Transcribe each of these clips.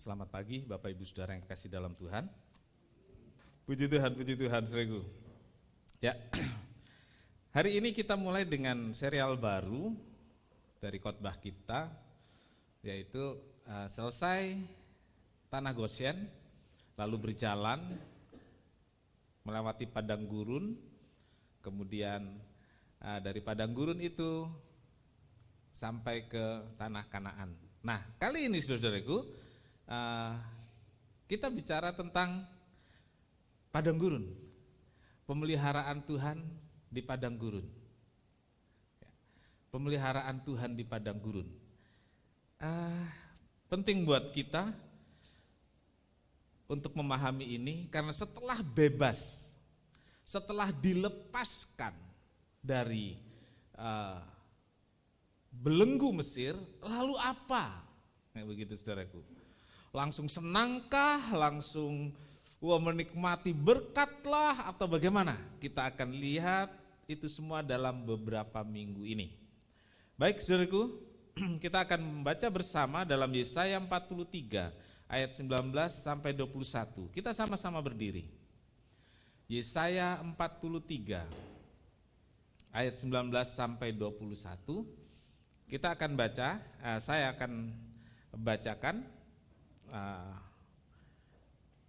Selamat pagi Bapak Ibu Saudara yang kasih dalam Tuhan. Puji Tuhan, saudaraku. Ya, hari ini kita mulai dengan serial baru dari khotbah kita, yaitu selesai Tanah Goshen, lalu berjalan melewati Padang Gurun, kemudian dari Padang Gurun itu sampai ke Tanah Kanaan. Nah, kali ini saudara-saudaraku, kita bicara tentang Padang Gurun, pemeliharaan Tuhan di Padang Gurun. Pemeliharaan Tuhan di Padang Gurun. Penting buat kita untuk memahami ini, karena setelah bebas, setelah dilepaskan dari belenggu Mesir, lalu apa? Kayak begitu saudaraku. Langsung senangkah, langsung menikmati berkatlah, atau bagaimana? Kita akan lihat itu semua dalam beberapa minggu ini. Baik saudaraku, kita akan membaca bersama dalam Yesaya 43 ayat 19 sampai 21. Kita sama-sama berdiri. Yesaya 43 ayat 19 sampai 21. Kita akan baca, saya akan bacakan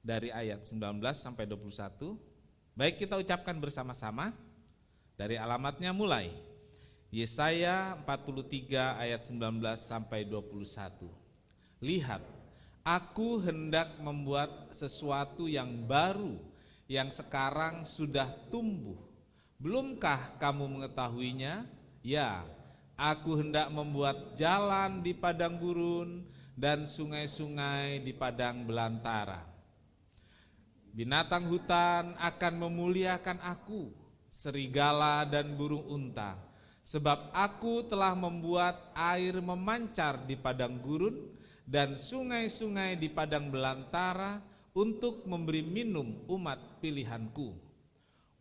dari ayat 19 sampai 21. Baik, kita ucapkan bersama-sama. Dari alamatnya mulai. Yesaya 43 ayat 19 sampai 21. Lihat, aku hendak membuat sesuatu yang baru, yang sekarang sudah tumbuh. Belumkah kamu mengetahuinya? Ya, aku hendak membuat jalan di padang gurun dan sungai-sungai di padang belantara. Binatang hutan akan memuliakan aku, serigala dan burung unta, sebab aku telah membuat air memancar di padang gurun dan sungai-sungai di padang belantara untuk memberi minum umat pilihanku.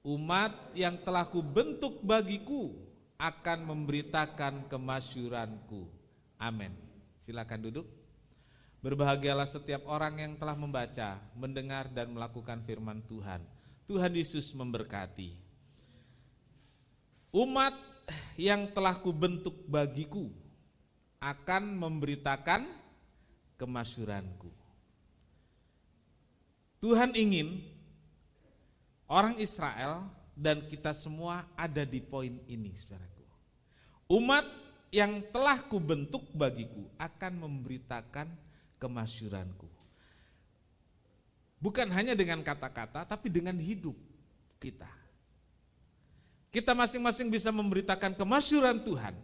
Umat yang telah kubentuk bagiku akan memberitakan kemasyhuranku. Amin. Silakan duduk. Berbahagialah setiap orang yang telah membaca, mendengar dan melakukan firman Tuhan. Tuhan Yesus memberkati. Umat yang telah kubentuk bagiku akan memberitakan kemasyhuranku. Tuhan ingin orang Israel dan kita semua ada di poin ini, saudaraku. Umat yang telah kubentuk bagiku akan memberitakan kemasyhuranku. Bukan hanya dengan kata-kata, tapi dengan hidup kita. Kita masing-masing bisa memberitakan kemasyhuran Tuhan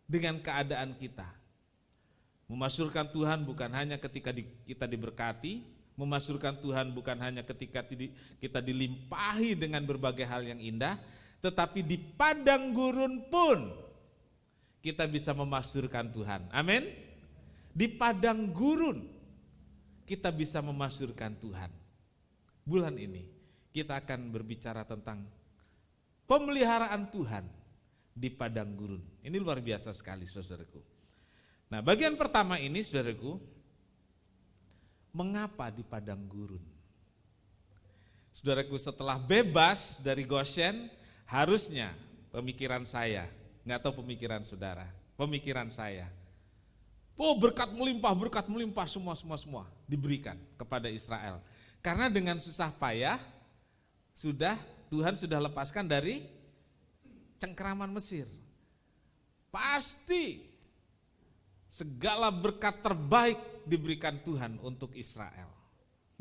dengan keadaan kita. Memasyhurkan Tuhan bukan hanya ketika kita diberkati, memasyhurkan Tuhan bukan hanya ketika kita dilimpahi dengan berbagai hal yang indah, tetapi di padang gurun pun kita bisa memasyhurkan Tuhan. Amin. Di padang gurun kita bisa memasyhurkan Tuhan. Bulan ini kita akan berbicara tentang pemeliharaan Tuhan di padang gurun. Ini luar biasa sekali, saudaraku. Nah, bagian pertama ini, saudaraku, mengapa di padang gurun? Saudaraku, setelah bebas dari Goshen, harusnya pemikiran saya, nggak tahu pemikiran saudara, pemikiran saya, berkat melimpah semua diberikan kepada Israel. Karena dengan susah payah Tuhan sudah lepaskan dari cengkeraman Mesir. Pasti segala berkat terbaik diberikan Tuhan untuk Israel.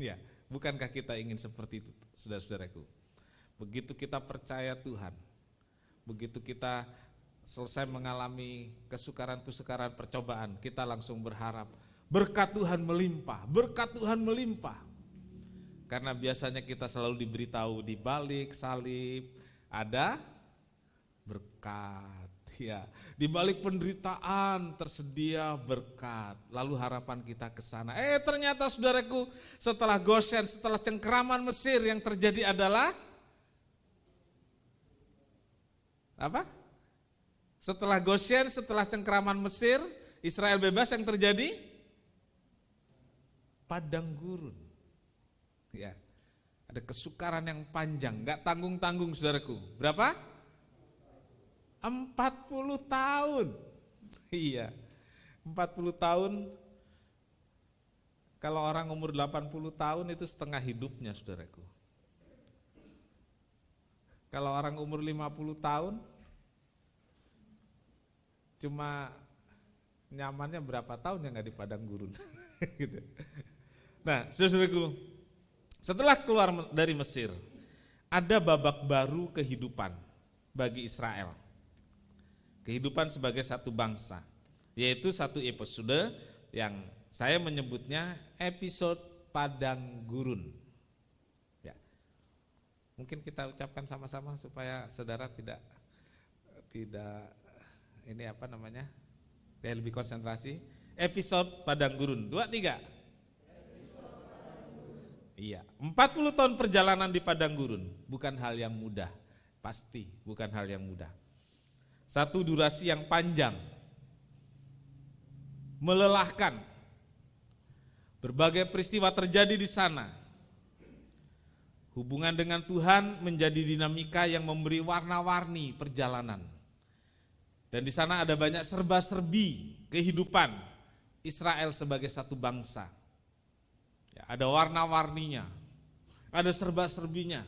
Ya, bukankah kita ingin seperti itu, saudara-saudaraku? Begitu kita percaya Tuhan, begitu kita selesai mengalami kesukaran-kesukaran percobaan, kita langsung berharap berkat Tuhan melimpah, berkat Tuhan melimpah. Karena biasanya kita selalu diberitahu di balik salib ada berkat, ya. Di balik penderitaan tersedia berkat. Lalu harapan kita ke sana. Ternyata saudaraku, setelah Goshen, setelah cengkeraman Mesir, yang terjadi adalah apa? Setelah Goshen, setelah cengkeraman Mesir, Israel bebas, yang terjadi padang gurun. Ya. Ada kesukaran yang panjang, enggak tanggung-tanggung saudaraku. Berapa? 40 tahun. Iya. 40 tahun. Kalau orang umur 80 tahun itu setengah hidupnya saudaraku. Kalau orang umur 50 tahun cuma nyamannya berapa tahun yang nggak di padang gurun. Gitu. Nah, saudaraku, setelah keluar dari Mesir, ada babak baru kehidupan bagi Israel. Kehidupan sebagai satu bangsa, yaitu satu episode yang saya menyebutnya episode padang gurun. Ya. Mungkin kita ucapkan sama-sama supaya saudara tidak ini apa namanya? Ya, lebih konsentrasi. Episode padang gurun. 2, 3. Iya, 40 tahun perjalanan di padang gurun bukan hal yang mudah, pasti bukan hal yang mudah. Satu durasi yang panjang, melelahkan. Berbagai peristiwa terjadi di sana. Hubungan dengan Tuhan menjadi dinamika yang memberi warna-warni perjalanan. Dan di sana ada banyak serba-serbi kehidupan Israel sebagai satu bangsa. Ada warna-warninya, ada serba-serbinya.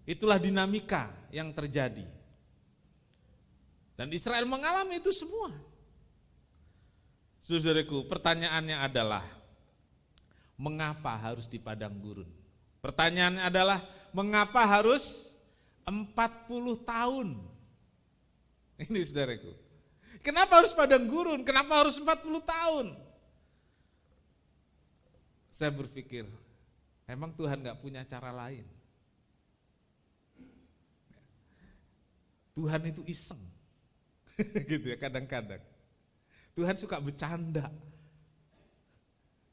Itulah dinamika yang terjadi. Dan Israel mengalami itu semua. Saudaraku, pertanyaannya adalah, mengapa harus di padang gurun? Pertanyaannya adalah, mengapa harus 40 tahun? Ini saudaraku. Kenapa harus padang gurun? Kenapa harus 40 tahun? Saya berpikir, emang Tuhan gak punya cara lain? Tuhan itu iseng, gitu ya kadang-kadang. Tuhan suka bercanda,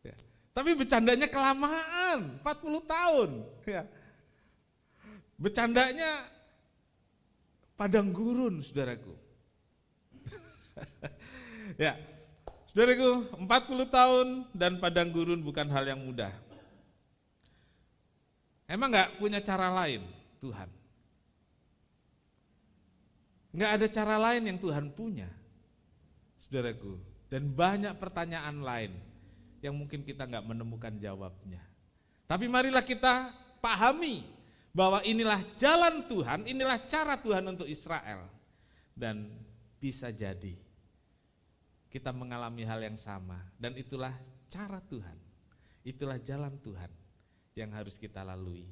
ya. Tapi bercandanya kelamaan, 40 tahun. Ya. Bercandanya padang gurun, saudaraku. Ya. Saudaraku, 40 tahun dan padang gurun bukan hal yang mudah. Emang gak punya cara lain Tuhan? Gak ada cara lain yang Tuhan punya, saudaraku. Dan banyak pertanyaan lain yang mungkin kita gak menemukan jawabnya. Tapi marilah kita pahami bahwa inilah jalan Tuhan, inilah cara Tuhan untuk Israel. Dan bisa jadi kita mengalami hal yang sama, dan itulah cara Tuhan, itulah jalan Tuhan yang harus kita lalui.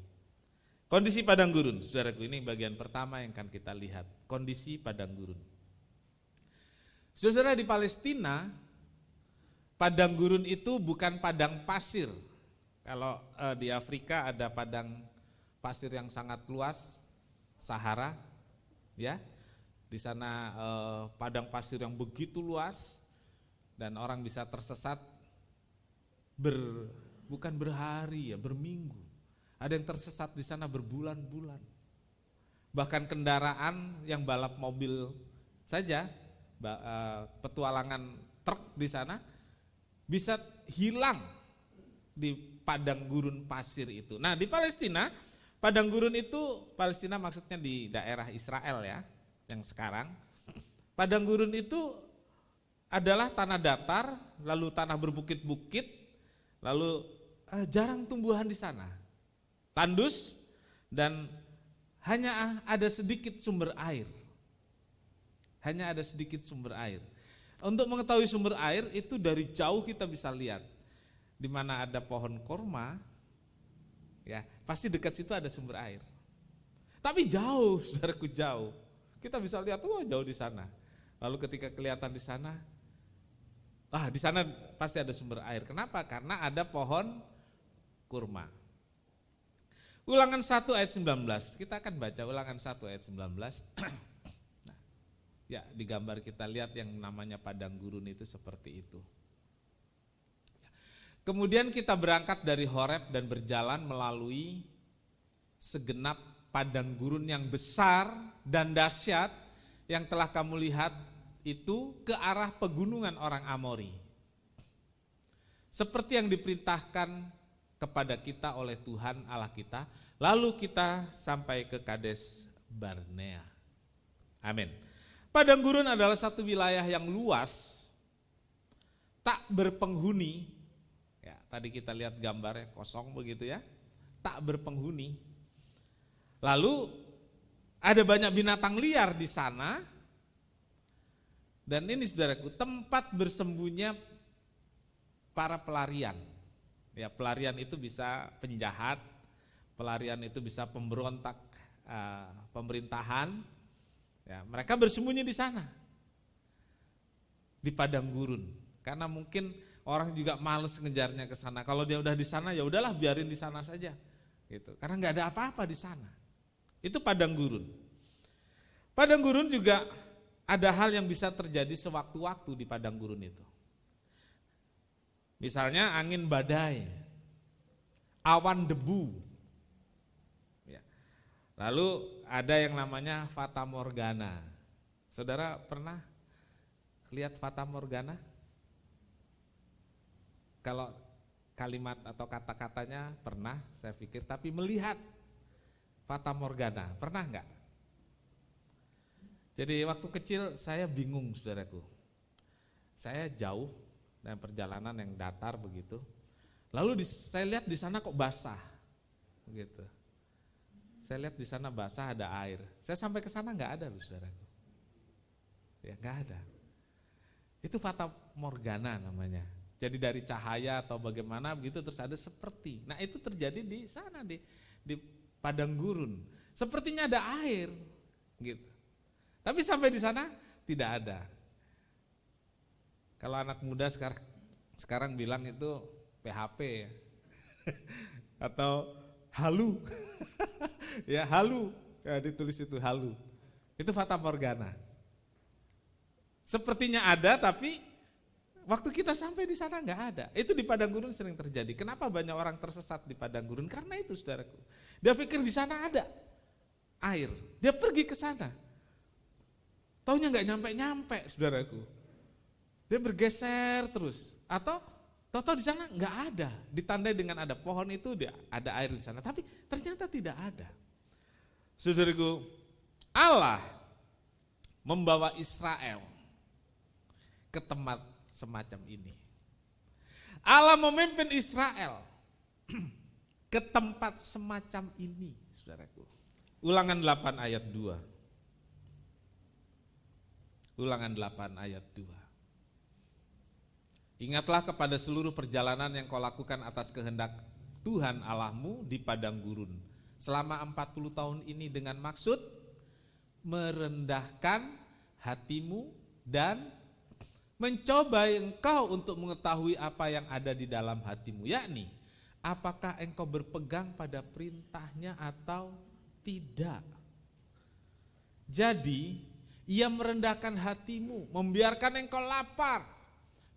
Kondisi padang gurun, saudaraku, ini bagian pertama yang akan kita lihat, kondisi padang gurun. Saudara, di Palestina, padang gurun itu bukan padang pasir. Kalau di Afrika ada padang pasir yang sangat luas, Sahara, ya. Di sana padang pasir yang begitu luas. Dan orang bisa tersesat bukan berhari ya, berminggu. Ada yang tersesat di sana berbulan-bulan. Bahkan kendaraan yang balap mobil saja, petualangan truk di sana bisa hilang di padang gurun pasir itu. Nah, di Palestina, padang gurun itu, Palestina maksudnya di daerah Israel ya, yang sekarang. Padang gurun itu adalah tanah datar, lalu tanah berbukit-bukit, lalu jarang tumbuhan di sana, tandus, dan hanya ada sedikit sumber air. Hanya ada sedikit sumber air. Untuk mengetahui sumber air itu dari jauh kita bisa lihat, di mana ada pohon korma, ya pasti dekat situ ada sumber air. Tapi jauh, saudaraku, jauh. Kita bisa lihat, jauh di sana. Lalu ketika kelihatan di sana pasti ada sumber air. Kenapa? Karena ada pohon kurma. Ulangan 1 ayat 19. Kita akan baca Ulangan 1 ayat 19. Nah, ya, di gambar kita lihat yang namanya padang gurun itu seperti itu. Kemudian kita berangkat dari Horeb dan berjalan melalui segenap padang gurun yang besar dan dahsyat yang telah kamu lihat itu ke arah pegunungan orang Amori. seperti yang diperintahkan kepada kita oleh Tuhan Allah kita, lalu kita sampai ke Kades Barnea. Amin. Padang gurun adalah satu wilayah yang luas, tak berpenghuni. Ya, tadi kita lihat gambarnya kosong begitu ya, tak berpenghuni. Lalu ada banyak binatang liar di sana. Dan ini saudaraku, tempat bersembunyinya para pelarian. Ya, pelarian itu bisa penjahat, pelarian itu bisa pemberontak pemerintahan. Ya, mereka bersembunyi di sana, di padang gurun. Karena mungkin orang juga males ngejarnya ke sana. Kalau dia udah di sana, ya udahlah biarin di sana saja. Gitu. Karena nggak ada apa-apa di sana. Itu padang gurun. Padang gurun juga ada hal yang bisa terjadi sewaktu-waktu di padang gurun itu. Misalnya angin badai, awan debu. Ya. Lalu ada yang namanya fata morgana. Saudara pernah lihat fata morgana? Kalau kalimat atau kata-katanya pernah, saya pikir, tapi melihat fata morgana, pernah enggak? Jadi waktu kecil saya bingung, saudaraku. Saya jauh dan perjalanan yang datar begitu. Lalu saya lihat di sana kok basah, begitu. Saya lihat di sana basah, ada air. Saya sampai ke sana enggak ada, saudaraku. Ya enggak ada. Itu fata morgana namanya. Jadi dari cahaya atau bagaimana begitu terus ada seperti. Nah itu terjadi di sana di padang gurun. Sepertinya ada air, gitu. Tapi sampai di sana tidak ada. Kalau anak muda sekarang bilang itu PHP ya. Atau halu. Ya halu, ya, ditulis itu halu. Itu fata morgana. Sepertinya ada tapi waktu kita sampai di sana nggak ada. Itu di padang gurun sering terjadi. Kenapa banyak orang tersesat di padang gurun? Karena itu, saudaraku. Dia pikir di sana ada air. Dia pergi ke sana. Taunya nggak nyampe-nyampe, saudaraku. Dia bergeser terus. Atau tahu-tahu di sana nggak ada. Ditandai dengan ada pohon itu, dia ada air di sana. Tapi ternyata tidak ada. Saudaraku, Allah membawa Israel ke tempat semacam ini. Allah memimpin Israel ke tempat semacam ini, saudaraku. Ulangan 8 ayat 2. Ulangan 8 ayat 2. Ingatlah kepada seluruh perjalanan yang kau lakukan atas kehendak Tuhan Allahmu di padang gurun selama 40 tahun ini dengan maksud merendahkan hatimu dan mencobai engkau untuk mengetahui apa yang ada di dalam hatimu, yakni apakah engkau berpegang pada perintahnya atau tidak. Jadi ia merendahkan hatimu, membiarkan engkau lapar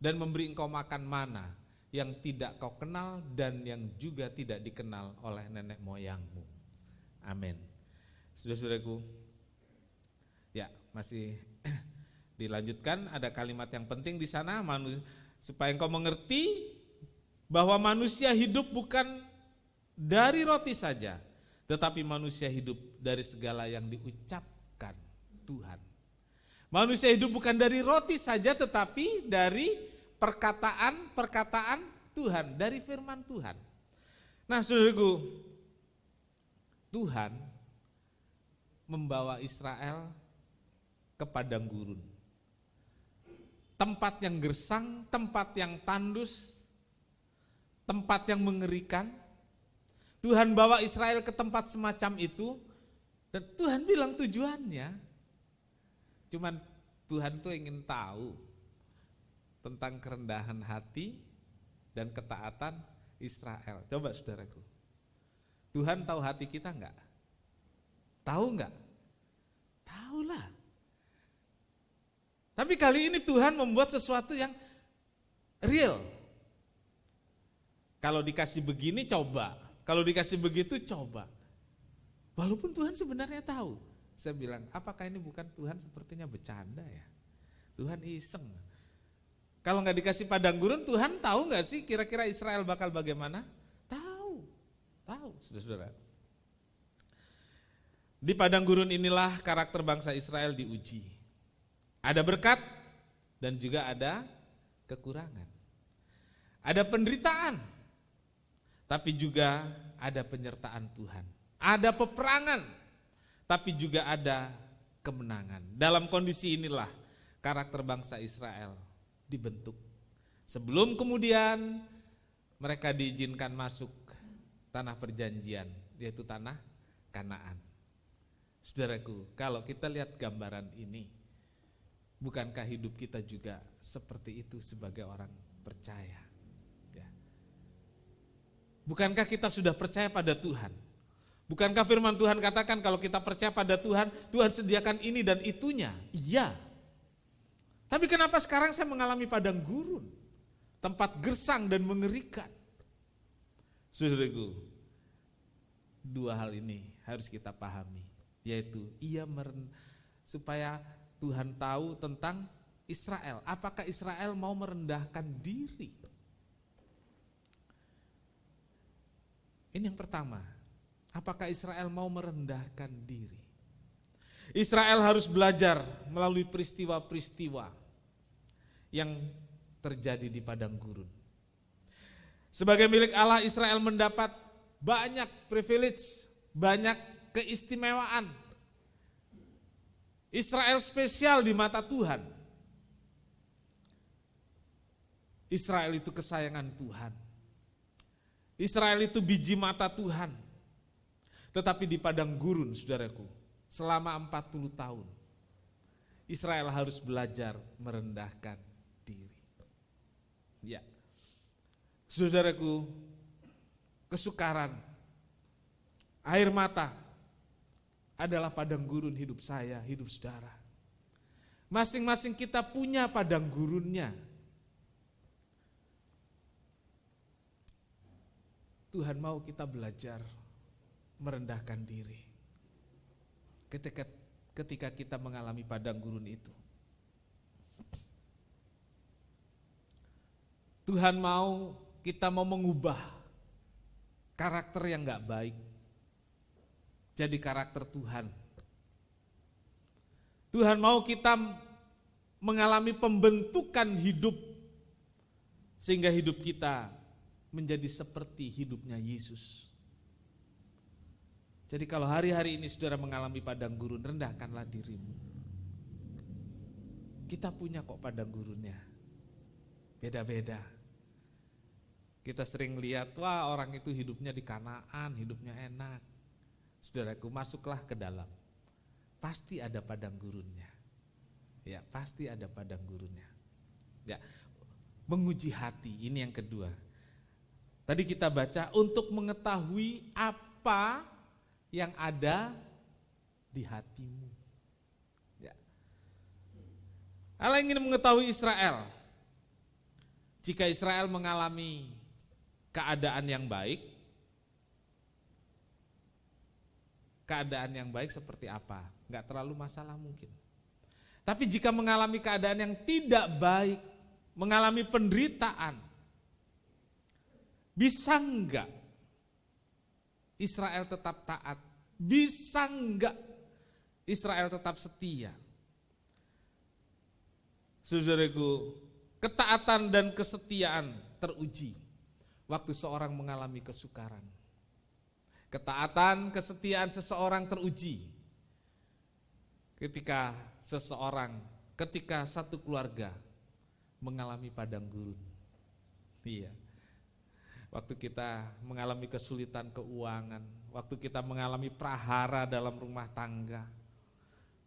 dan memberi engkau makan mana yang tidak kau kenal dan yang juga tidak dikenal oleh nenek moyangmu. Amin. Saudara-saudaraku, ya masih dilanjutkan, ada kalimat yang penting di sana, supaya engkau mengerti bahwa manusia hidup bukan dari roti saja, tetapi manusia hidup dari segala yang diucapkan Tuhan. Manusia hidup bukan dari roti saja, tetapi dari perkataan Tuhan, dari firman Tuhan. Nah, saudaraku, Tuhan membawa Israel ke padang gurun. Tempat yang gersang, tempat yang tandus, tempat yang mengerikan. Tuhan bawa Israel ke tempat semacam itu, dan Tuhan bilang tujuannya. Cuman Tuhan tuh ingin tahu tentang kerendahan hati dan ketaatan Israel. Coba saudaraku, Tuhan tahu hati kita enggak? Tahu enggak? Tahulah. Tapi kali ini Tuhan membuat sesuatu yang real. Kalau dikasih begini coba, kalau dikasih begitu coba. Walaupun Tuhan sebenarnya tahu. Saya bilang, apakah ini bukan Tuhan sepertinya bercanda ya? Tuhan iseng. Kalau nggak dikasih padang gurun, Tuhan tahu nggak sih kira-kira Israel bakal bagaimana? Tahu, saudara-saudara. Di padang gurun inilah karakter bangsa Israel diuji. Ada berkat dan juga ada kekurangan. Ada penderitaan, tapi juga ada penyertaan Tuhan. Ada peperangan, tapi juga ada kemenangan. Dalam kondisi inilah karakter bangsa Israel dibentuk. Sebelum kemudian mereka diizinkan masuk tanah perjanjian, yaitu tanah Kanaan. Saudaraku, kalau kita lihat gambaran ini, bukankah hidup kita juga seperti itu sebagai orang percaya? Ya. Bukankah kita sudah percaya pada Tuhan? Bukankah firman Tuhan katakan kalau kita percaya pada Tuhan, Tuhan sediakan ini dan itunya? Iya. Tapi kenapa sekarang saya mengalami padang gurun? Tempat gersang dan mengerikan. Saudaraku, dua hal ini harus kita pahami. Yaitu supaya Tuhan tahu tentang Israel. Apakah Israel mau merendahkan diri? Ini yang pertama. Apakah Israel mau merendahkan diri? Israel harus belajar melalui peristiwa-peristiwa yang terjadi di padang gurun. Sebagai milik Allah, Israel mendapat banyak privilege, banyak keistimewaan. Israel spesial di mata Tuhan. Israel itu kesayangan Tuhan. Israel itu biji mata Tuhan. Tetapi di padang gurun, saudaraku, selama 40 tahun, Israel harus belajar merendahkan diri. Ya, saudaraku, kesukaran, air mata adalah padang gurun hidup saya, hidup saudara. Masing-masing kita punya padang gurunnya. Tuhan mau kita belajar merendahkan diri. Ketika kita mengalami padang gurun itu. Tuhan mau kita mengubah karakter yang gak baik jadi karakter Tuhan. Tuhan mau kita mengalami pembentukan hidup sehingga hidup kita menjadi seperti hidupnya Yesus. Jadi kalau hari-hari ini saudara mengalami padang gurun, rendahkanlah dirimu. Kita punya kok padang gurunnya. Beda-beda. Kita sering lihat, wah orang itu hidupnya di Kanaan, hidupnya enak. Saudaraku, masuklah ke dalam. Pasti ada padang gurunnya. Ya, pasti ada padang gurunnya. Ya, menguji hati, ini yang kedua. Tadi kita baca untuk mengetahui apa yang ada di hatimu. Ya. Allah ingin mengetahui Israel. Jika Israel mengalami keadaan yang baik seperti apa? Enggak terlalu masalah mungkin. Tapi jika mengalami keadaan yang tidak baik, mengalami penderitaan, bisa enggak Israel tetap taat? Bisa enggak Israel tetap setia? Saudaraku, ketaatan dan kesetiaan teruji waktu seorang mengalami kesukaran. Ketaatan, kesetiaan seseorang teruji ketika satu keluarga mengalami padang gurun. Iya. Waktu kita mengalami kesulitan keuangan, waktu kita mengalami prahara dalam rumah tangga,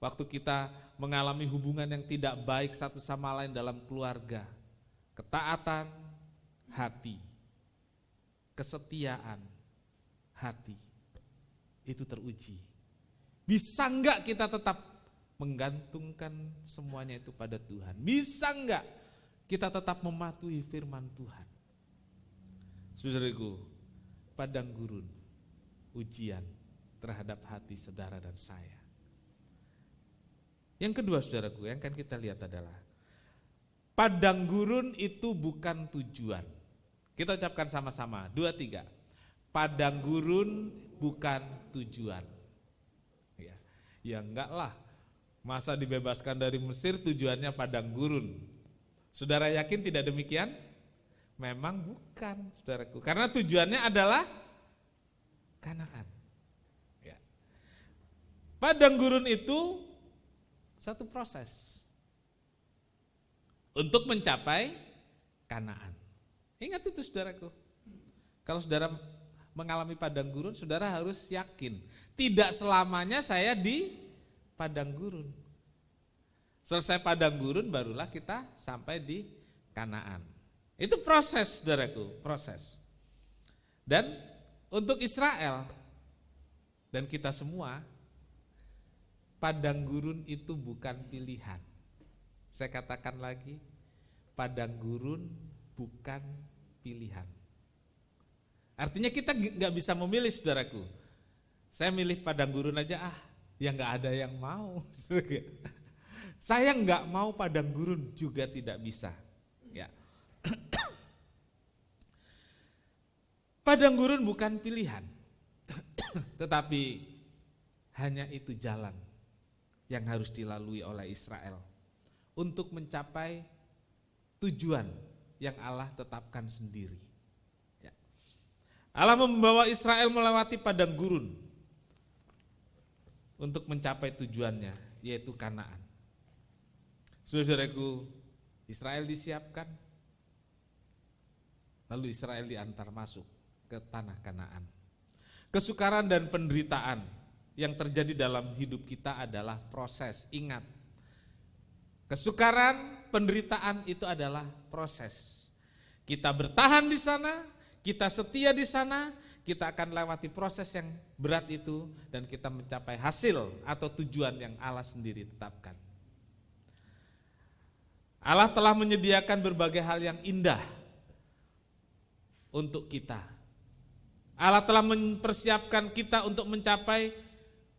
waktu kita mengalami hubungan yang tidak baik satu sama lain dalam keluarga, ketaatan hati, kesetiaan hati itu teruji. Bisa enggak kita tetap menggantungkan semuanya itu pada Tuhan? Bisa enggak kita tetap mematuhi firman Tuhan? Saudaraku, padang gurun, ujian terhadap hati saudara dan saya. Yang kedua saudaraku, yang akan kita lihat adalah Padang gurun itu bukan tujuan. Kita ucapkan sama-sama, 2, 3. Padang gurun bukan tujuan. Ya enggak lah, masa dibebaskan dari Mesir tujuannya padang gurun. Saudara yakin tidak demikian? Memang bukan, saudaraku. Karena tujuannya adalah Kanaan. Ya. Padang gurun itu satu proses untuk mencapai Kanaan. Ingat itu, saudaraku. Kalau saudara mengalami padang gurun, saudara harus yakin tidak selamanya saya di padang gurun. Selesai padang gurun barulah kita sampai di Kanaan. Itu proses, saudaraku, proses. Dan untuk Israel dan kita semua, padang gurun itu bukan pilihan. Saya katakan lagi, padang gurun bukan pilihan. Artinya kita nggak bisa memilih, saudaraku. Saya milih padang gurun aja, ya nggak ada yang mau. Saya nggak mau padang gurun juga tidak bisa. Ya. Padang gurun bukan pilihan, tetapi hanya itu jalan yang harus dilalui oleh Israel untuk mencapai tujuan yang Allah tetapkan sendiri. Allah membawa Israel melewati padang gurun untuk mencapai tujuannya, yaitu Kanaan. Saudara-saudaraku, Israel disiapkan, lalu Israel diantar masuk ke tanah Kanaan. Kesukaran dan penderitaan yang terjadi dalam hidup kita adalah proses. Ingat, kesukaran, penderitaan itu adalah proses. Kita bertahan di sana, kita setia di sana, kita akan lewati proses yang berat itu dan kita mencapai hasil atau tujuan yang Allah sendiri tetapkan. Allah telah menyediakan berbagai hal yang indah untuk kita. Allah telah mempersiapkan kita untuk mencapai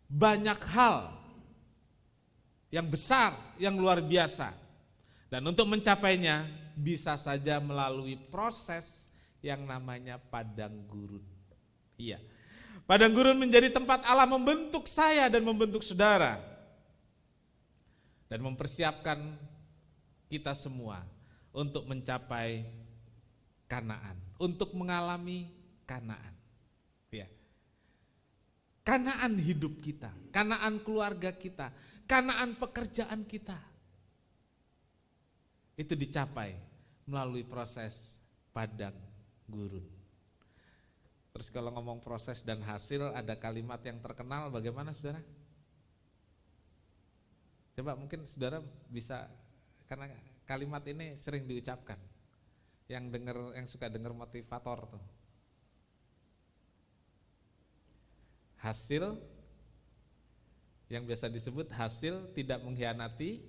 banyak hal yang besar, yang luar biasa. Dan untuk mencapainya bisa saja melalui proses yang namanya padang gurun. Iya. Padang gurun menjadi tempat Allah membentuk saya dan membentuk saudara. Dan mempersiapkan kita semua untuk mencapai Kanaan, untuk mengalami Kanaan. Ya. Kanaan hidup kita, Kanaan keluarga kita, Kanaan pekerjaan kita. Itu dicapai melalui proses padang gurun. Terus kalau ngomong proses dan hasil, ada kalimat yang terkenal, bagaimana saudara? Coba mungkin saudara bisa, karena kalimat ini sering diucapkan. Yang suka dengar motivator tuh. Hasil, yang biasa disebut hasil tidak mengkhianati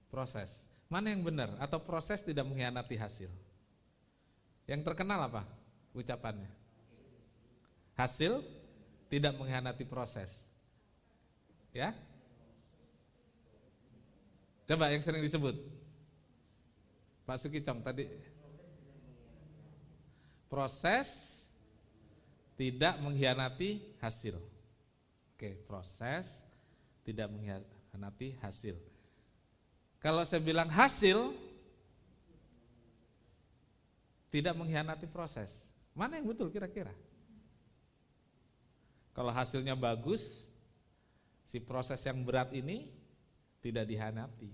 proses. Mana yang benar? Atau proses tidak mengkhianati hasil? Yang terkenal apa ucapannya? Hasil tidak mengkhianati proses. Ya? Coba yang sering disebut. Pak Sukicong tadi. Proses tidak mengkhianati hasil. Oke, proses tidak mengkhianati hasil. Kalau saya bilang hasil tidak mengkhianati proses, mana yang betul kira-kira? Kalau hasilnya bagus, si proses yang berat ini tidak dihianati,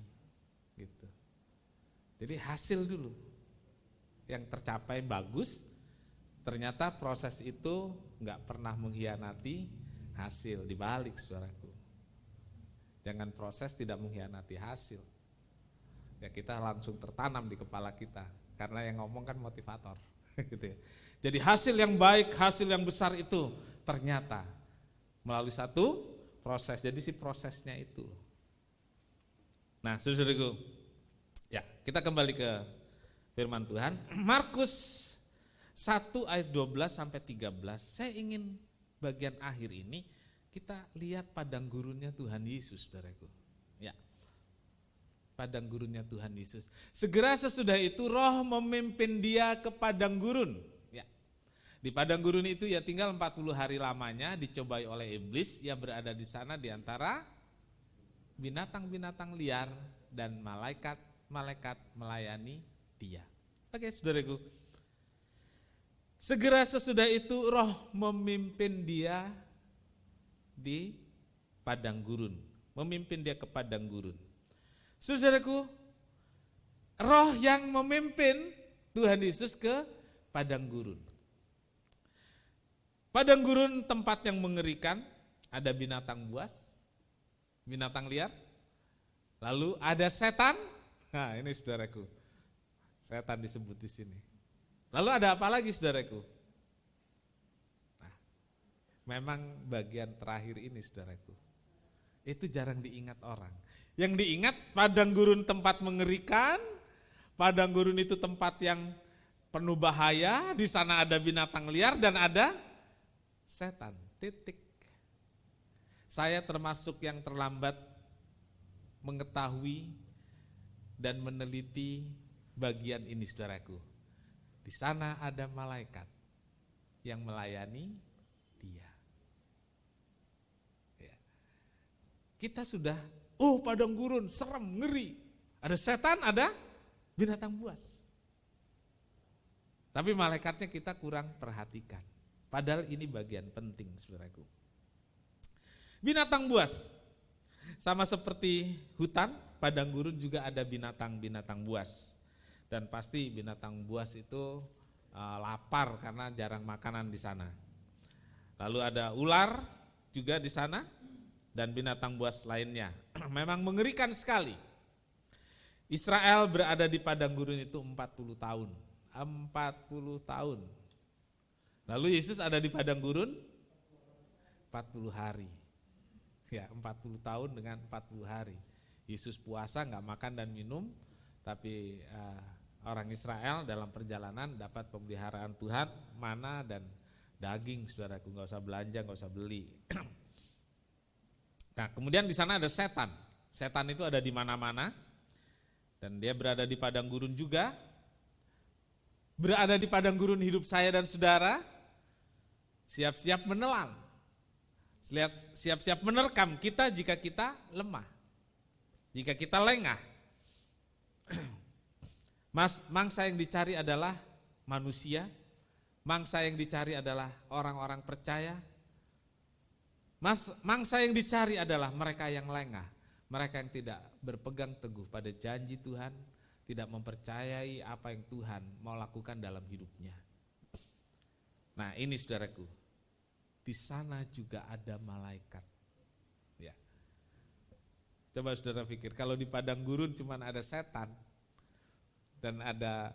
gitu. Jadi hasil dulu yang tercapai bagus, ternyata proses itu nggak pernah mengkhianati hasil. Dibalik, saudaraku, jangan proses tidak mengkhianati hasil. Ya kita langsung tertanam di kepala kita. Karena yang ngomong kan motivator, gitu ya. Jadi hasil yang baik, hasil yang besar itu ternyata melalui satu proses. Jadi si prosesnya itu. Nah, saudaraku, ya kita kembali ke firman Tuhan. Markus 1 ayat 12 sampai 13. Saya ingin bagian akhir ini kita lihat padang gurunnya Tuhan Yesus, saudaraku. Ya. padang gurunnya Tuhan Yesus. Segera sesudah itu roh memimpin dia ke padang gurun. Ya. Di padang gurun itu ya tinggal 40 hari lamanya, dicobai oleh iblis. Ia berada di sana di antara binatang-binatang liar dan malaikat-malaikat melayani dia. Oke, saudaraku. Segera sesudah itu roh memimpin dia di padang gurun. Memimpin dia ke padang gurun. Saudaraku, roh yang memimpin Tuhan Yesus ke padang gurun. Padang gurun tempat yang mengerikan, ada binatang buas, binatang liar, lalu ada setan. Nah, ini saudaraku, setan disebut di sini. Lalu ada apa lagi saudaraku? Nah, memang bagian terakhir ini saudaraku, itu jarang diingat orang. Yang diingat padang gurun tempat mengerikan, padang gurun itu tempat yang penuh bahaya, di sana ada binatang liar dan ada setan. Titik. Saya termasuk yang terlambat mengetahui dan meneliti bagian ini saudaraku. Di sana ada malaikat yang melayani dia. Ya. Kita sudah, padang gurun, serem, ngeri. Ada setan, ada binatang buas. Tapi malaikatnya kita kurang perhatikan. Padahal ini bagian penting saudaraku. Binatang buas, sama seperti hutan, padang gurun juga ada binatang-binatang buas. Dan pasti binatang buas itu lapar karena jarang makanan di sana. Lalu ada ular juga di sana dan binatang buas lainnya. Memang mengerikan sekali. Israel berada di padang gurun itu 40 tahun. 40 tahun. Lalu Yesus ada di padang gurun 40 hari. Ya, 40 tahun dengan 40 hari. Yesus puasa enggak makan dan minum, tapi orang Israel dalam perjalanan dapat pemeliharaan Tuhan, mana dan daging, saudaraku, nggak usah belanja, nggak usah beli. Nah, kemudian di sana ada setan. Setan itu ada di mana-mana dan dia berada di padang gurun juga. Berada di padang gurun hidup saya dan saudara, siap-siap menelan, siap-siap menerkam kita jika kita lemah, jika kita lengah. Mangsa yang dicari adalah manusia, mangsa yang dicari adalah orang-orang percaya, mangsa yang dicari adalah mereka yang lengah, mereka yang tidak berpegang teguh pada janji Tuhan, tidak mempercayai apa yang Tuhan mau lakukan dalam hidupnya. Nah, ini saudaraku, di sana juga ada malaikat. Ya. Coba saudara pikir, kalau di padang gurun cuma ada setan dan ada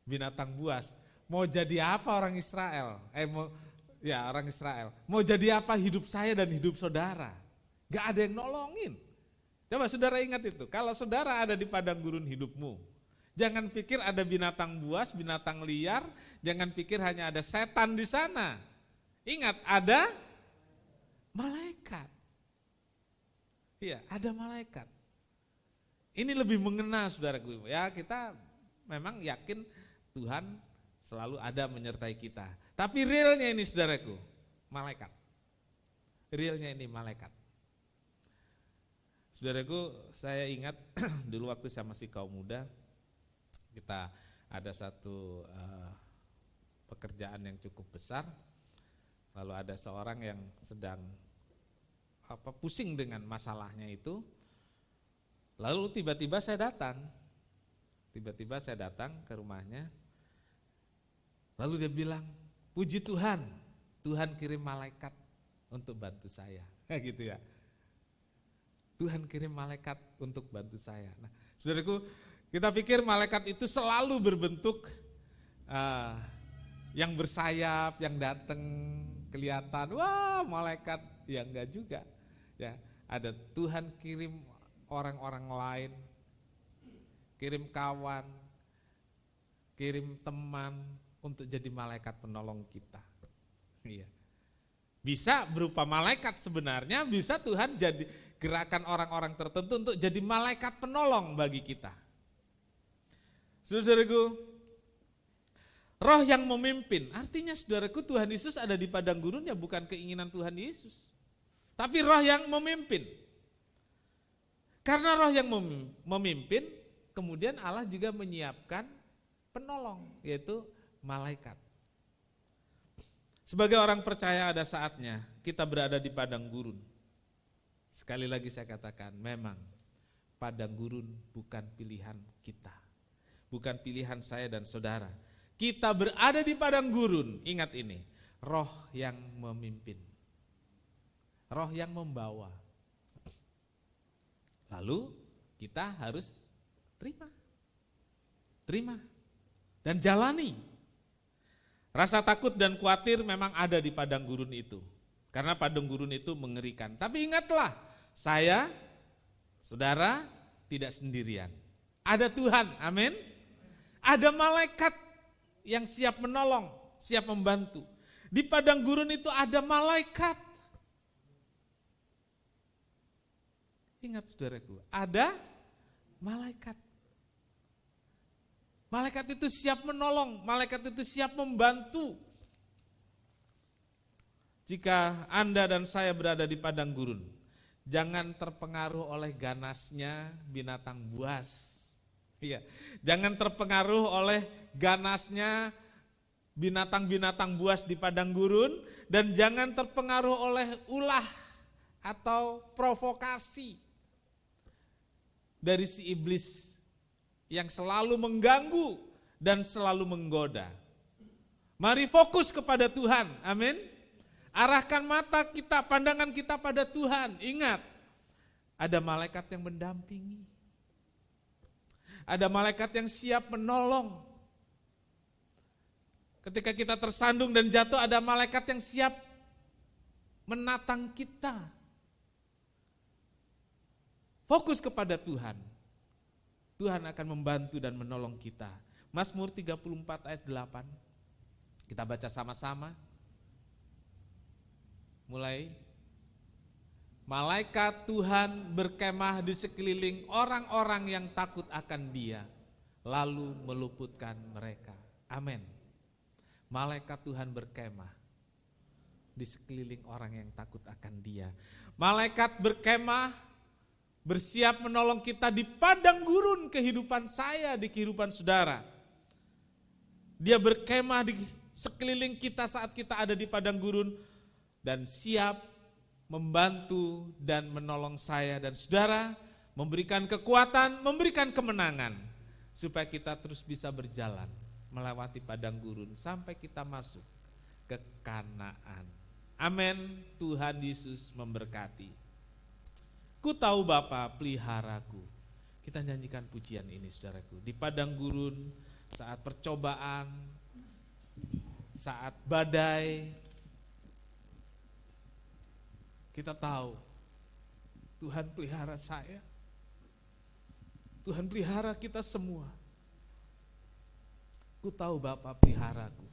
binatang buas, mau jadi apa orang Israel? Orang Israel. Mau jadi apa hidup saya dan hidup saudara? Gak ada yang nolongin. Coba saudara ingat itu, kalau saudara ada di padang gurun hidupmu, jangan pikir ada binatang buas, binatang liar, jangan pikir hanya ada setan di sana. Ingat, ada malaikat. Iya, ada malaikat. Ini lebih mengena saudaraku. Ya, kita memang yakin Tuhan selalu ada menyertai kita. Tapi realnya ini saudaraku, malaikat. Realnya ini malaikat. Saudaraku, saya ingat dulu waktu saya masih kaum muda, kita ada satu pekerjaan yang cukup besar. Lalu ada seorang yang sedang pusing dengan masalahnya itu. Lalu tiba-tiba saya datang ke rumahnya. Lalu dia bilang, puji Tuhan, Tuhan kirim malaikat untuk bantu saya. Gitu ya. Tuhan kirim malaikat untuk bantu saya. Nah, saudaraku, kita pikir malaikat itu selalu berbentuk yang bersayap, yang datang kelihatan, wah malaikat, ya enggak juga. Ya, ada Tuhan kirim orang-orang lain, kirim kawan, kirim teman untuk jadi malaikat penolong kita. Iya. Bisa berupa malaikat sebenarnya, bisa Tuhan gerakan orang-orang tertentu untuk jadi malaikat penolong bagi kita. Saudaraku, roh yang memimpin, artinya saudaraku Tuhan Yesus ada di padang gurun ya bukan keinginan Tuhan Yesus. Tapi roh yang memimpin. Karena roh yang memimpin, kemudian Allah juga menyiapkan penolong, yaitu malaikat. Sebagai orang percaya ada saatnya kita berada di padang gurun. Sekali lagi saya katakan, memang padang gurun bukan pilihan kita. Bukan pilihan saya dan saudara. Kita berada di padang gurun, ingat ini, roh yang memimpin. Roh yang membawa. Lalu kita harus terima dan jalani. Rasa takut dan khawatir memang ada di padang gurun itu. Karena padang gurun itu mengerikan. Tapi ingatlah, saya, saudara, tidak sendirian. Ada Tuhan, amin. Ada malaikat yang siap menolong, siap membantu. Di padang gurun itu ada malaikat. Ingat saudaraku, ada malaikat. Malaikat itu siap menolong, malaikat itu siap membantu. Jika Anda dan saya berada di padang gurun, jangan terpengaruh oleh ganasnya binatang buas. Iya, jangan terpengaruh oleh ganasnya binatang-binatang buas di padang gurun dan jangan terpengaruh oleh ulah atau provokasi dari si iblis yang selalu mengganggu dan selalu menggoda. Mari fokus kepada Tuhan, amin. Arahkan mata kita, pandangan kita pada Tuhan. Ingat, ada malaikat yang mendampingi. Ada malaikat yang siap menolong. Ketika kita tersandung dan jatuh, ada malaikat yang siap menatang kita. Fokus kepada Tuhan. Tuhan akan membantu dan menolong kita. Mazmur 34 ayat 8. Kita baca sama-sama. Mulai. Malaikat Tuhan berkemah di sekeliling orang-orang yang takut akan Dia, lalu meluputkan mereka. Amin. Malaikat Tuhan berkemah di sekeliling orang yang takut akan Dia. Malaikat berkemah bersiap menolong kita di padang gurun kehidupan saya, di kehidupan saudara. Dia berkemah di sekeliling kita saat kita ada di padang gurun dan siap membantu dan menolong saya dan saudara, memberikan kekuatan, memberikan kemenangan supaya kita terus bisa berjalan melewati padang gurun sampai kita masuk ke Kanaan. Amin. Tuhan Yesus memberkati. Ku tahu Bapa peliharaku. Kita nyanyikan pujian ini saudaraku. Di padang gurun, saat percobaan, saat badai, kita tahu Tuhan pelihara saya. Tuhan pelihara kita semua. Ku tahu Bapa peliharaku.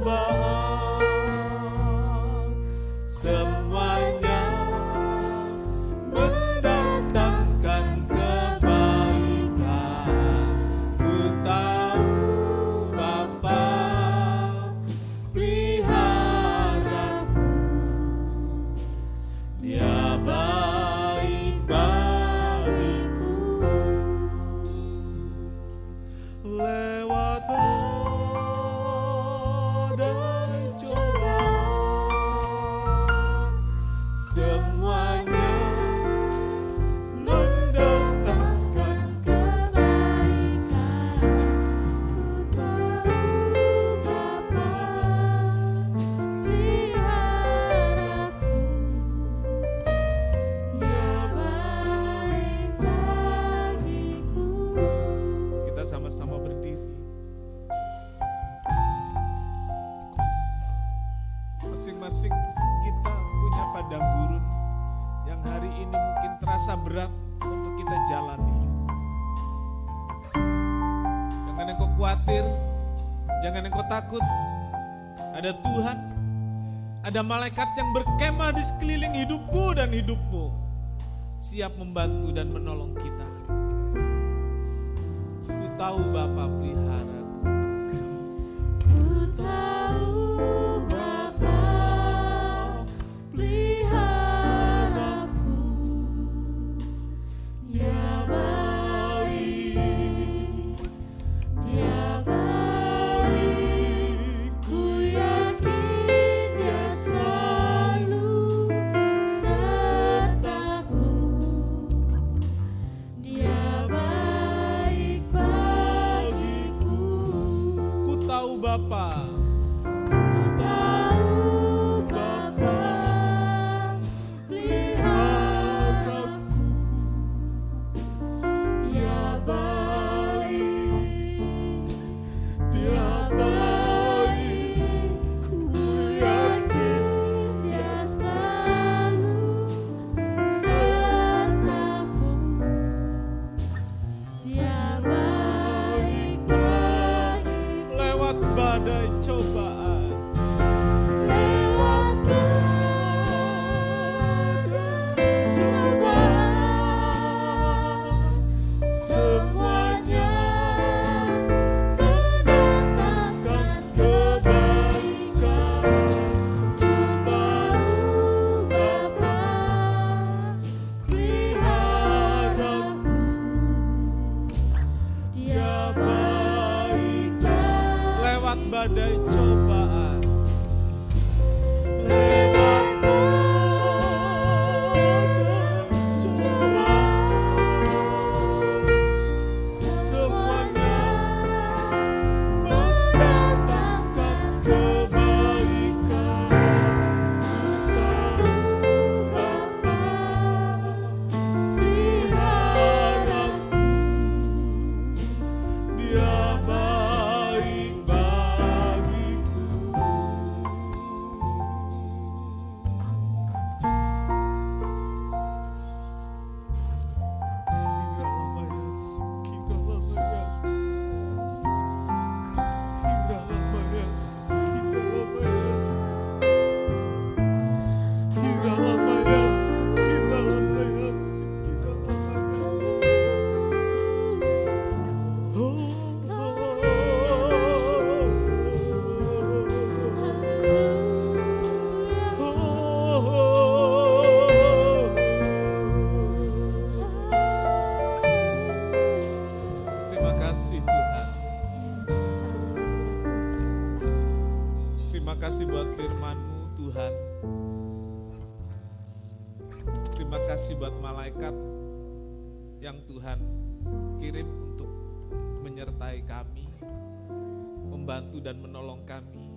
cobaan, semuanya mendatangkan kebaikan. Ku tahu Bapa peliharaku, Dia baik bagiku. Lewat badai cobaan, semuanya mendatangkan kebaikan. Ku tahu Bapa peliharaku, Dia baik bagiku. Kita sama-sama berdiri. Masing-masing kita punya padang gurun yang hari ini mungkin terasa berat untuk kita jalani. Jangan engkau khawatir, jangan engkau takut. Ada Tuhan, ada malaikat yang berkemah di sekeliling hidupku dan hidupmu, siap membantu dan menolong kita. Ku tahu Bapa peliharaku. Ku tahu Bapa peliharaku, Dia baik, Dia baik. Ku yakin Dia selalu sertaku, Dia baik bagiku. Ku tahu Bapa, Ku tahu Bapa peliharaku, Dia baik, Dia baik. Ku yakin Dia selalu sertaku, Dia baik bagiku. lewat badai cobaan, Lewat badai cobaan, semuanya mendatangkan kebaikan. Ku tahu Bapa peliharaku, Dia baik bagiku. lewat badai cobaan, Lewat badai cobaan, semuanya mendatangkan kebaikan. Ku tahu Bapa peliharaku, Dia baik bagiku. terima kasih Tuhan. Terima kasih buat firman-Mu Tuhan. Terima kasih buat malaikat yang Tuhan kirim untuk menyertai kami, membantu dan menolong kami.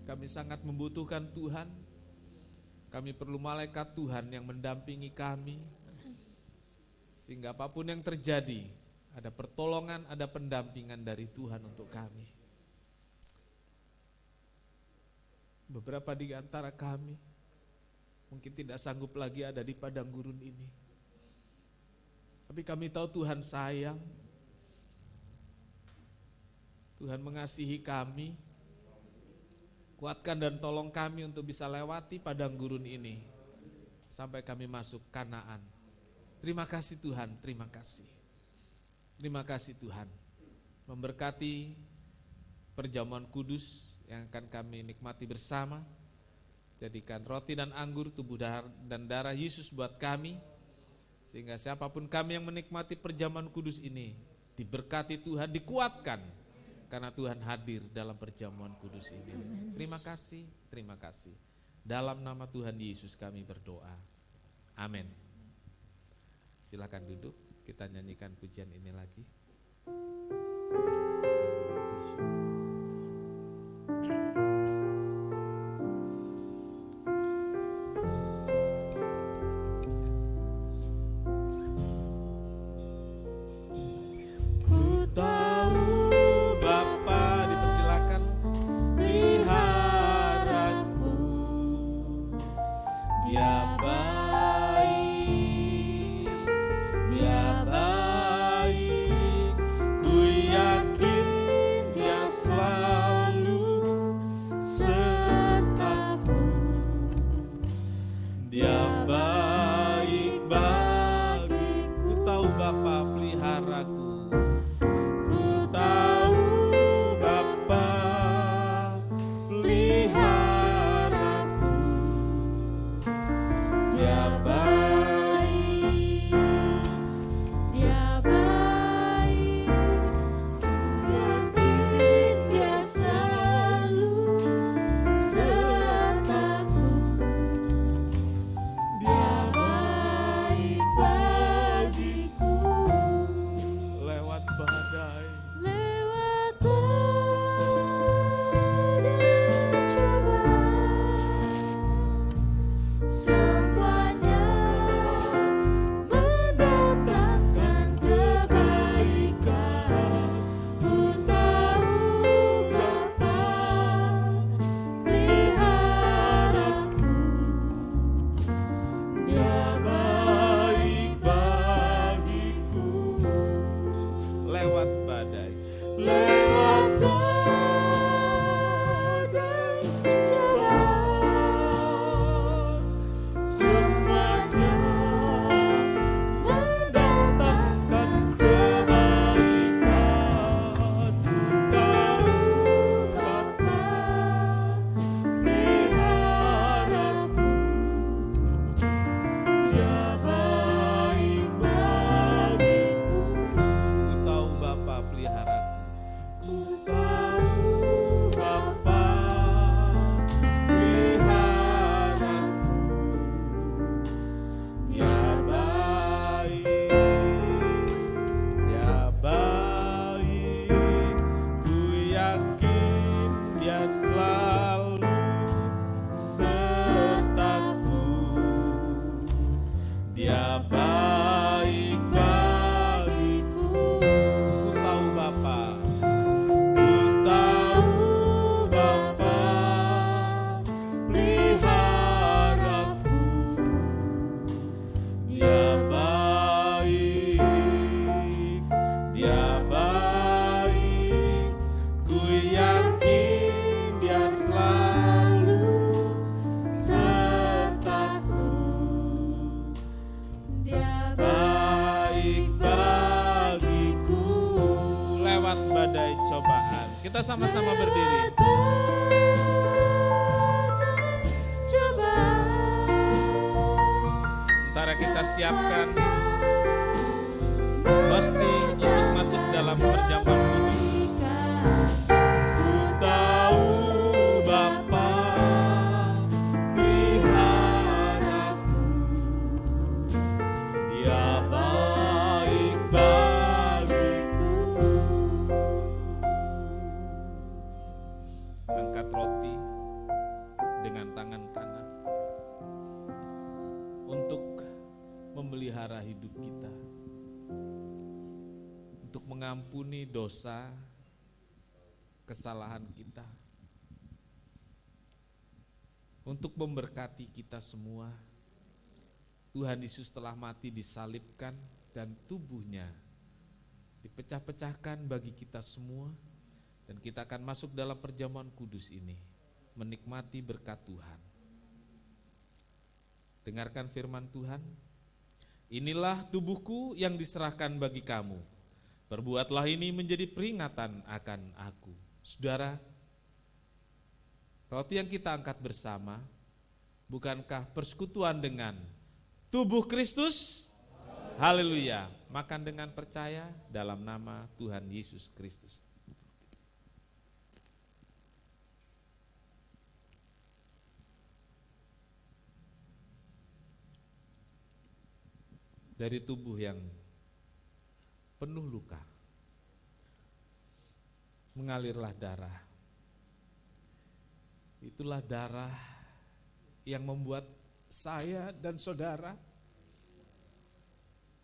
Kami sangat membutuhkan Tuhan. Kami perlu malaikat Tuhan yang mendampingi kami, sehingga apapun yang terjadi, ada pertolongan, ada pendampingan dari Tuhan untuk kami. Beberapa di antara kami mungkin tidak sanggup lagi ada di padang gurun ini. Tapi kami tahu Tuhan sayang, Tuhan mengasihi kami, Kuatkan dan tolong kami untuk bisa lewati padang gurun ini sampai kami masuk Kanaan. Terima kasih Tuhan, terima kasih. Terima kasih Tuhan. Memberkati perjamuan kudus yang akan kami nikmati bersama. Jadikan roti dan anggur tubuh dan darah Yesus buat kami. Sehingga siapapun kami yang menikmati perjamuan kudus ini diberkati Tuhan, dikuatkan. Karena Tuhan hadir dalam perjamuan kudus ini. Terima kasih, terima kasih. Dalam nama Tuhan Yesus kami berdoa. Amin. Silakan duduk, kita nyanyikan pujian ini lagi. Ku tahu Bapa, dipersilakan. peliharaku, Dia baik, Dia baik. Ku yakin Dia selalu sertaku. Dia baik bagiku. Ku tahu Bapa peliharaku. Ku tahu Bapa peliharaku, Dia baik, Dia baik. Yakin Dia selalu sertaku. Dia baik bagiku. Lewat badai, Lewat badai cobaan, semuanya mendatangkan kebaikan. Ku tahu Bapa peliharaku, Dia baik bagiku. lewat badai. Lewat badai cobaan, semuanya mendatangkan kebaikan. Ku tahu Bapa peliharaku, Dia baik bagiku. Ku tahu Bapa peliharaku. Ku tahu Bapa peliharaku, Dia baik, Dia baik. Ku yakin Dia selalu sertaku. Dia baik bagiku. Ku tahu Bapa. Ku tahu Bapa peliharaku, Dia baik, Dia baik. Ku yakin Dia selalu sertaku. Dia baik bagiku. Lewat badai cobaan. Kita sama-sama berdiri. Sementara kita siapkan hosti untuk masuk dalam perjamuan kudus. Ku tahu Bapa peliharaku, Dia baik bagiku. Angkat roti dengan tangan kanan untuk memelihara hidup kita, untuk mengampuni dosa, kesalahan kita, untuk memberkati kita semua. Tuhan Yesus telah mati disalibkan dan tubuhnya dipecah-pecahkan bagi kita semua, dan kita akan masuk dalam perjamuan kudus ini. menikmati berkat Tuhan. Dengarkan firman Tuhan. Inilah tubuhku yang diserahkan bagi kamu. Perbuatlah ini menjadi peringatan akan aku. Saudara, roti yang kita angkat bersama, bukankah persekutuan dengan tubuh Kristus? Haleluya. Makan dengan percaya dalam nama Tuhan Yesus Kristus. Dari tubuh yang penuh luka, mengalirlah darah. Itulah darah yang membuat saya dan saudara,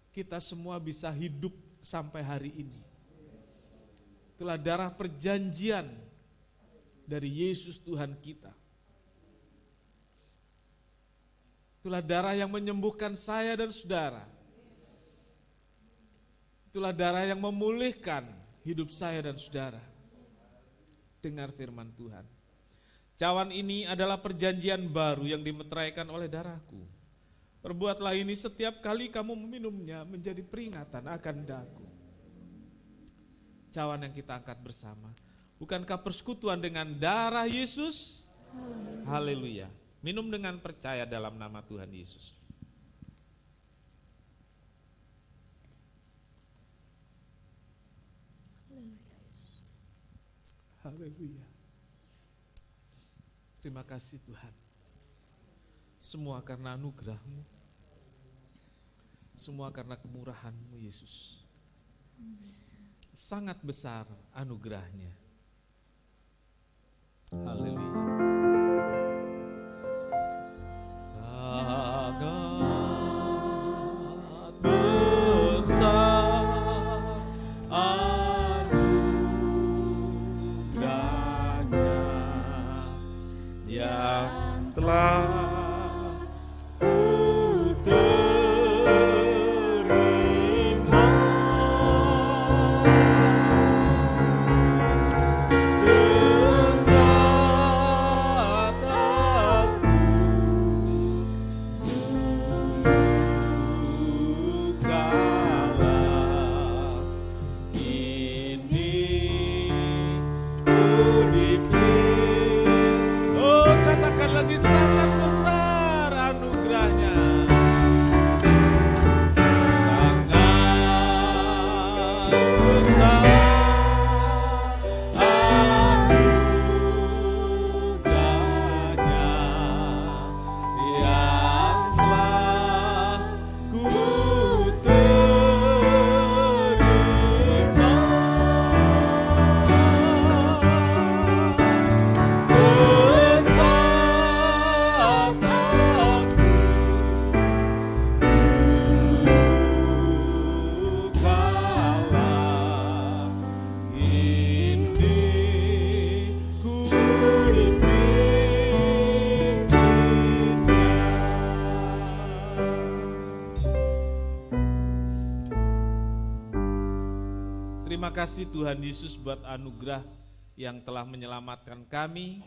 kita semua bisa hidup sampai hari ini. Itulah darah perjanjian dari Yesus Tuhan kita. Itulah darah yang menyembuhkan saya dan saudara. Itulah darah yang memulihkan hidup saya dan saudara. Dengar firman Tuhan. Cawan ini adalah perjanjian baru yang dimeteraikan oleh darahku. Perbuatlah ini setiap kali kamu meminumnya menjadi peringatan akan daku. Cawan yang kita angkat bersama. Bukankah persekutuan dengan darah Yesus? Haleluya. Minum dengan percaya dalam nama Tuhan Yesus. Haleluya. Terima kasih Tuhan. Semua karena anugerah-Mu. Semua karena kemurahan-Mu Yesus. Sangat besar anugerahnya. Haleluya. Sangat besar anugerahnya yang telah ku terima. Sesaat aku kalah, ini ku dipilih. Oh, katakan lagi, sangat besar anugerahnya. Sangat besar anugerahnya yang telah ku terima. Sesaat aku kalah, ini ku dipimpinnya. Terima kasih Tuhan Yesus buat anugerah yang telah menyelamatkan kami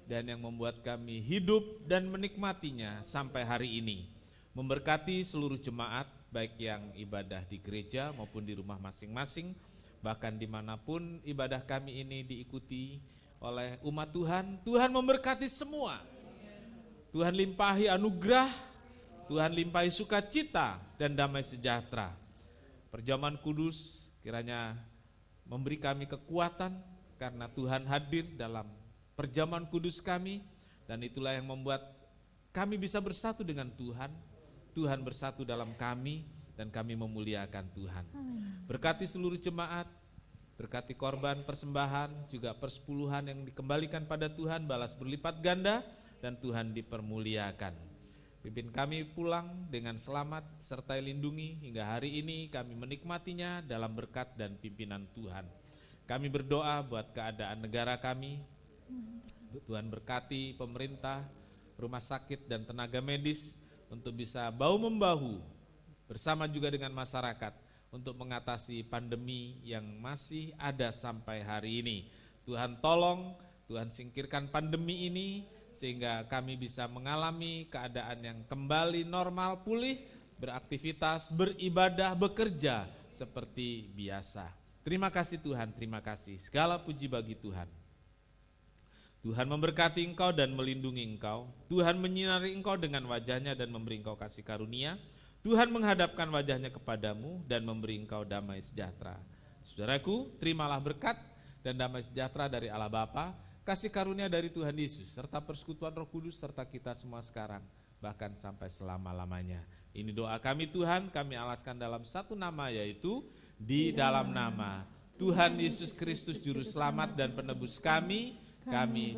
dan yang membuat kami hidup dan menikmatinya sampai hari ini. Memberkati seluruh jemaat, baik yang ibadah di gereja maupun di rumah masing-masing, bahkan dimanapun ibadah kami ini diikuti oleh umat Tuhan. Tuhan memberkati semua. Tuhan limpahi anugerah, Tuhan limpahi sukacita dan damai sejahtera. Perjamuan kudus kiranya memberi kami kekuatan karena Tuhan hadir dalam perjamuan kudus kami, dan itulah yang membuat kami bisa bersatu dengan Tuhan. Tuhan bersatu dalam kami dan kami memuliakan Tuhan. Berkati seluruh jemaat, berkati korban persembahan, juga persepuluhan yang dikembalikan pada Tuhan, balas berlipat ganda dan Tuhan dipermuliakan. Pimpin kami pulang dengan selamat serta lindungi hingga hari ini kami menikmatinya dalam berkat dan pimpinan Tuhan. Kami berdoa buat keadaan negara kami. Tuhan berkati pemerintah, rumah sakit dan tenaga medis untuk bisa bahu-membahu bersama juga dengan masyarakat untuk mengatasi pandemi yang masih ada sampai hari ini. Tuhan tolong, Tuhan singkirkan pandemi ini sehingga kami bisa mengalami keadaan yang kembali normal, pulih, beraktivitas, beribadah, bekerja seperti biasa. Terima kasih Tuhan, terima kasih. Segala puji bagi Tuhan. Tuhan memberkati engkau dan melindungi engkau. Tuhan menyinari engkau dengan wajahnya dan memberi engkau kasih karunia. Tuhan menghadapkan wajahnya kepadamu dan memberi engkau damai sejahtera. Saudaraku, terimalah berkat dan damai sejahtera dari Allah Bapa, kasih karunia dari Tuhan Yesus, serta persekutuan Roh Kudus serta kita semua sekarang, bahkan sampai selama-lamanya. Ini doa kami Tuhan, kami alaskan dalam satu nama, yaitu di dalam nama Tuhan Yesus Kristus Juru Selamat dan Penebus kami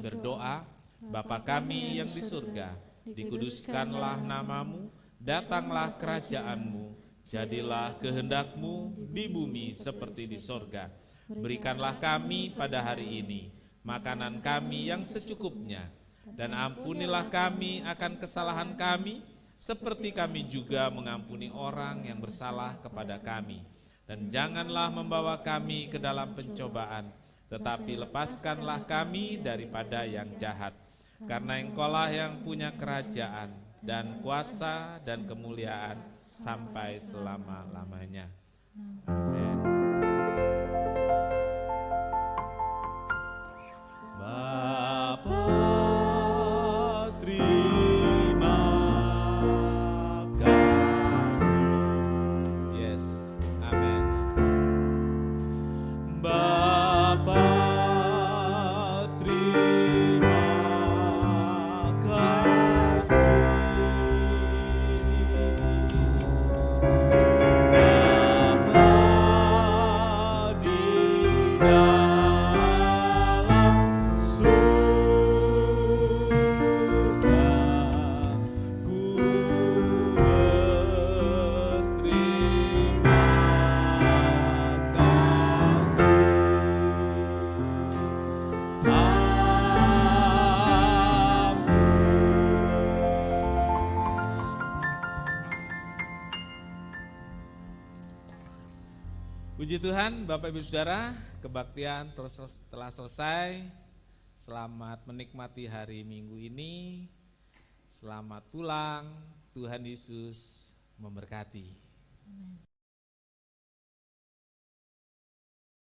berdoa. Bapa kami yang di surga, dikuduskanlah namamu, datanglah kerajaanmu, jadilah kehendakmu di bumi seperti di sorga. Berikanlah kami pada hari ini makanan kami yang secukupnya, dan ampunilah kami akan kesalahan kami, seperti kami juga mengampuni orang yang bersalah kepada kami. Dan janganlah membawa kami ke dalam pencobaan, tetapi lepaskanlah kami daripada yang jahat. Karena Engkaulah yang punya kerajaan dan kuasa dan kemuliaan sampai selama-lamanya. Amin. Bapa, terima kasih. Yes, amin. Bapa, terima kasih. Bapa di dalam surga, ku berterima kasih. Puji Tuhan, Bapak Ibu Saudara, kebaktian telah selesai. Selamat menikmati hari Minggu ini. Selamat pulang. Tuhan Yesus memberkati.